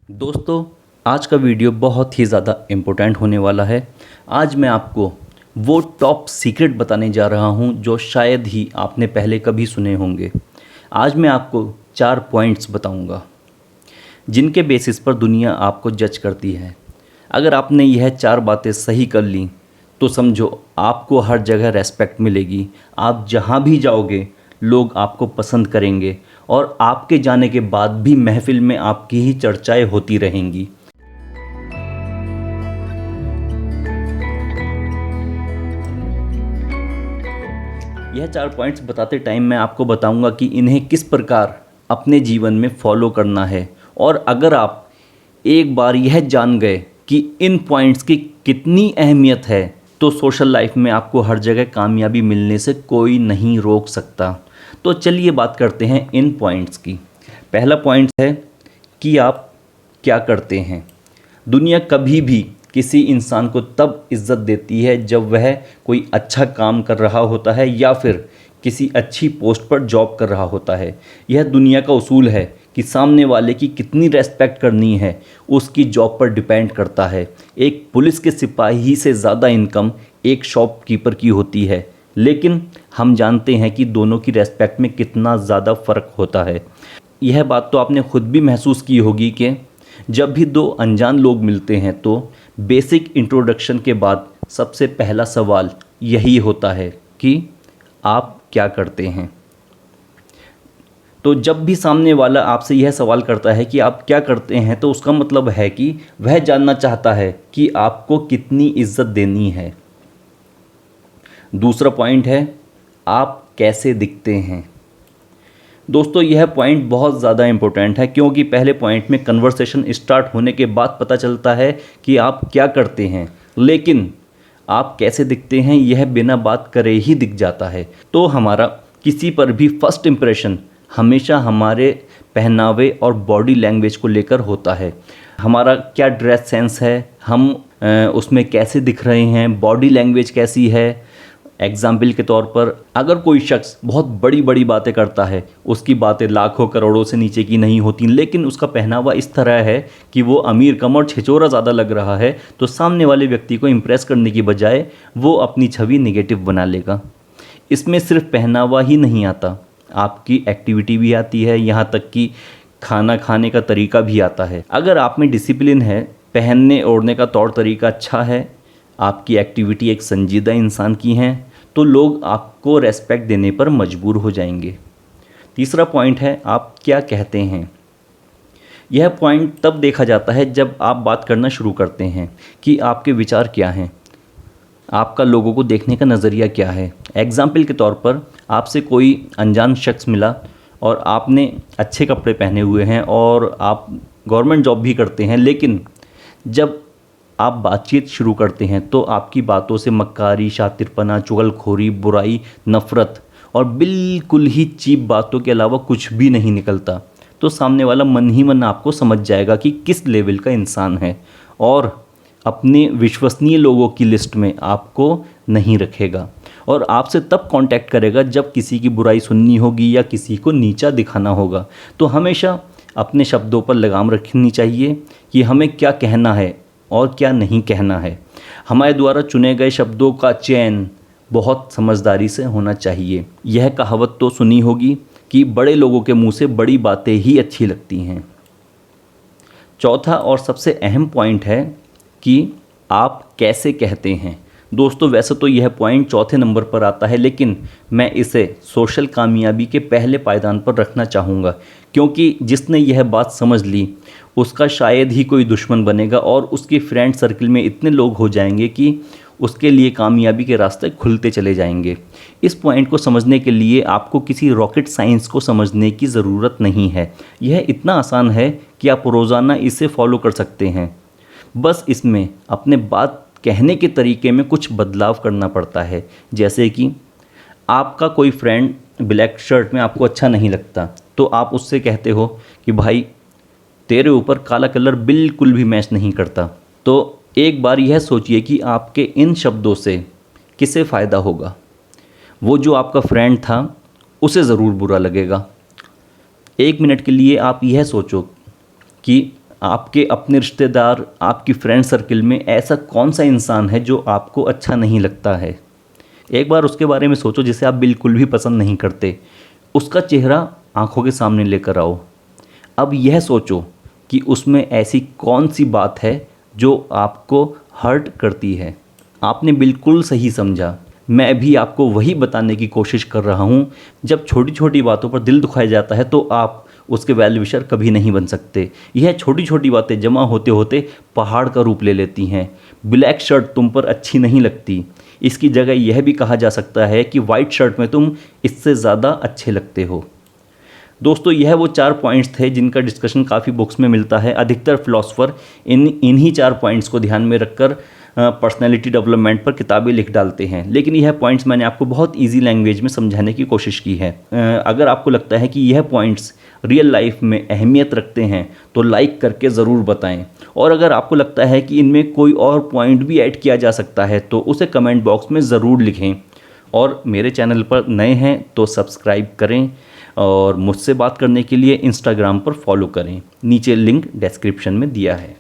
दोस्तों, आज का वीडियो बहुत ही ज़्यादा इम्पोर्टेंट होने वाला है। आज मैं आपको वो टॉप सीक्रेट बताने जा रहा हूँ जो शायद ही आपने पहले कभी सुने होंगे। आज मैं आपको 4 पॉइंट्स बताऊँगा जिनके बेसिस पर दुनिया आपको जज करती है। अगर आपने यह 4 बातें सही कर लीं तो समझो आपको हर जगह रेस्पेक्ट मिलेगी। आप जहाँ भी जाओगे लोग आपको पसंद करेंगे और आपके जाने के बाद भी महफ़िल में आपकी ही चर्चाएं होती रहेंगी। यह 4 पॉइंट्स बताते टाइम मैं आपको बताऊंगा कि इन्हें किस प्रकार अपने जीवन में फॉलो करना है। और अगर आप एक बार यह जान गए कि इन पॉइंट्स की कितनी अहमियत है तो सोशल लाइफ में आपको हर जगह कामयाबी मिलने से कोई नहीं रोक सकता। तो चलिए बात करते हैं इन पॉइंट्स की। पहला पॉइंट है कि आप क्या करते हैं। दुनिया कभी भी किसी इंसान को तब इज़्ज़त देती है जब वह कोई अच्छा काम कर रहा होता है या फिर किसी अच्छी पोस्ट पर जॉब कर रहा होता है। यह दुनिया का उसूल है कि सामने वाले की कितनी रेस्पेक्ट करनी है उसकी जॉब पर डिपेंड करता है। एक पुलिस के सिपाही से ज़्यादा इनकम एक शॉपकीपर की होती है, लेकिन हम जानते हैं कि दोनों की रेस्पेक्ट में कितना ज़्यादा फ़र्क होता है। यह बात तो आपने खुद भी महसूस की होगी कि जब भी दो अनजान लोग मिलते हैं तो बेसिक इंट्रोडक्शन के बाद सबसे पहला सवाल यही होता है कि आप क्या करते हैं। तो जब भी सामने वाला आपसे यह सवाल करता है कि आप क्या करते हैं तो उसका मतलब है कि वह जानना चाहता है कि आपको कितनी इज्जत देनी है। दूसरा पॉइंट है आप कैसे दिखते हैं। दोस्तों, यह पॉइंट बहुत ज़्यादा इम्पोर्टेंट है क्योंकि पहले पॉइंट में कन्वर्सेशन स्टार्ट होने के बाद पता चलता है कि आप क्या करते हैं, लेकिन आप कैसे दिखते हैं यह बिना बात करे ही दिख जाता है। तो हमारा किसी पर भी फर्स्ट इम्प्रेशन हमेशा हमारे पहनावे और बॉडी लैंग्वेज को लेकर होता है। हमारा क्या ड्रेस सेंस है, हम उसमें कैसे दिख रहे हैं, बॉडी लैंग्वेज कैसी है। एग्जाम्पल के तौर पर अगर कोई शख्स बहुत बड़ी बड़ी बातें करता है, उसकी बातें लाखों करोड़ों से नीचे की नहीं होती, लेकिन उसका पहनावा इस तरह है कि वो अमीर कम और छिछोरा ज़्यादा लग रहा है, तो सामने वाले व्यक्ति को इम्प्रेस करने की बजाय वो अपनी छवि निगेटिव बना लेगा। इसमें सिर्फ पहनावा ही नहीं आता, आपकी एक्टिविटी भी आती है, यहाँ तक कि खाना खाने का तरीका भी आता है। अगर आप में डिसिप्लिन है, पहनने ओढ़ने का तौर तरीका अच्छा है, आपकी एक्टिविटी एक संजीदा इंसान की है, तो लोग आपको रेस्पेक्ट देने पर मजबूर हो जाएंगे। तीसरा पॉइंट है आप क्या कहते हैं। यह पॉइंट तब देखा जाता है जब आप बात करना शुरू करते हैं कि आपके विचार क्या हैं, आपका लोगों को देखने का नज़रिया क्या है। एग्जाम्पल के तौर पर आपसे कोई अनजान शख्स मिला और आपने अच्छे कपड़े पहने हुए हैं और आप गवर्नमेंट जॉब भी करते हैं, लेकिन जब आप बातचीत शुरू करते हैं तो आपकी बातों से मक्कारी, शातिरपना, चुगलखोरी, बुराई, नफ़रत और बिल्कुल ही चीप बातों के अलावा कुछ भी नहीं निकलता। तो सामने वाला मन ही मन आपको समझ जाएगा कि किस लेवल का इंसान है और अपने विश्वसनीय लोगों की लिस्ट में आपको नहीं रखेगा और आपसे तब कांटेक्ट करेगा जब किसी की बुराई सुननी होगी या किसी को नीचा दिखाना होगा। तो हमेशा अपने शब्दों पर लगाम रखनी चाहिए कि हमें क्या कहना है और क्या नहीं कहना है। हमारे द्वारा चुने गए शब्दों का चयन बहुत समझदारी से होना चाहिए। यह कहावत तो सुनी होगी कि बड़े लोगों के मुंह से बड़ी बातें ही अच्छी लगती हैं। चौथा और सबसे अहम पॉइंट है कि आप कैसे कहते हैं। दोस्तों, वैसे तो यह पॉइंट चौथे नंबर पर आता है, लेकिन मैं इसे सोशल कामयाबी के पहले पायदान पर रखना चाहूँगा क्योंकि जिसने यह बात समझ ली उसका शायद ही कोई दुश्मन बनेगा और उसके फ्रेंड सर्कल में इतने लोग हो जाएंगे कि उसके लिए कामयाबी के रास्ते खुलते चले जाएंगे। इस पॉइंट को समझने के लिए आपको किसी रॉकेट साइंस को समझने की ज़रूरत नहीं है। यह इतना आसान है कि आप रोज़ाना इसे फॉलो कर सकते हैं। बस इसमें अपने बात कहने के तरीके में कुछ बदलाव करना पड़ता है। जैसे कि आपका कोई फ्रेंड ब्लैक शर्ट में आपको अच्छा नहीं लगता, तो आप उससे कहते हो कि भाई तेरे ऊपर काला कलर बिल्कुल भी मैच नहीं करता। तो एक बार यह सोचिए कि आपके इन शब्दों से किसे फ़ायदा होगा। वो जो आपका फ्रेंड था उसे ज़रूर बुरा लगेगा। 1 मिनट के लिए आप यह सोचो कि आपके अपने रिश्तेदार, आपकी फ्रेंड सर्किल में ऐसा कौन सा इंसान है जो आपको अच्छा नहीं लगता है। एक बार उसके बारे में सोचो जिसे आप बिल्कुल भी पसंद नहीं करते। उसका चेहरा आंखों के सामने लेकर आओ। अब यह सोचो कि उसमें ऐसी कौन सी बात है जो आपको हर्ट करती है। आपने बिल्कुल सही समझा। मैं भी आपको वही बताने की कोशिश कर रहा हूँ। जब छोटी छोटी बातों पर दिल दुखाया जाता है तो आप उसके वेल विशर कभी नहीं बन सकते। यह छोटी छोटी बातें जमा होते होते पहाड़ का रूप ले लेती हैं। ब्लैक शर्ट तुम पर अच्छी नहीं लगती, इसकी जगह यह भी कहा जा सकता है कि वाइट शर्ट में तुम इससे ज़्यादा अच्छे लगते हो। दोस्तों, यह वो 4 पॉइंट्स थे जिनका डिस्कशन काफ़ी बुक्स में मिलता है। अधिकतर फिलोसोफर इन्हीं 4 पॉइंट्स को ध्यान में रखकर पर्सनैलिटी डेवलपमेंट पर किताबें लिख डालते हैं। लेकिन यह पॉइंट्स मैंने आपको बहुत इजी लैंग्वेज में समझाने की कोशिश की है। अगर आपको लगता है कि यह पॉइंट्स रियल लाइफ में अहमियत रखते हैं तो लाइक करके ज़रूर बताएं। और अगर आपको लगता है कि इनमें कोई और पॉइंट भी ऐड किया जा सकता है तो उसे कमेंट बॉक्स में ज़रूर लिखें। और मेरे चैनल पर नए हैं तो सब्सक्राइब करें और मुझसे बात करने के लिए इंस्टाग्राम पर फॉलो करें। नीचे लिंक डिस्क्रिप्शन में दिया है।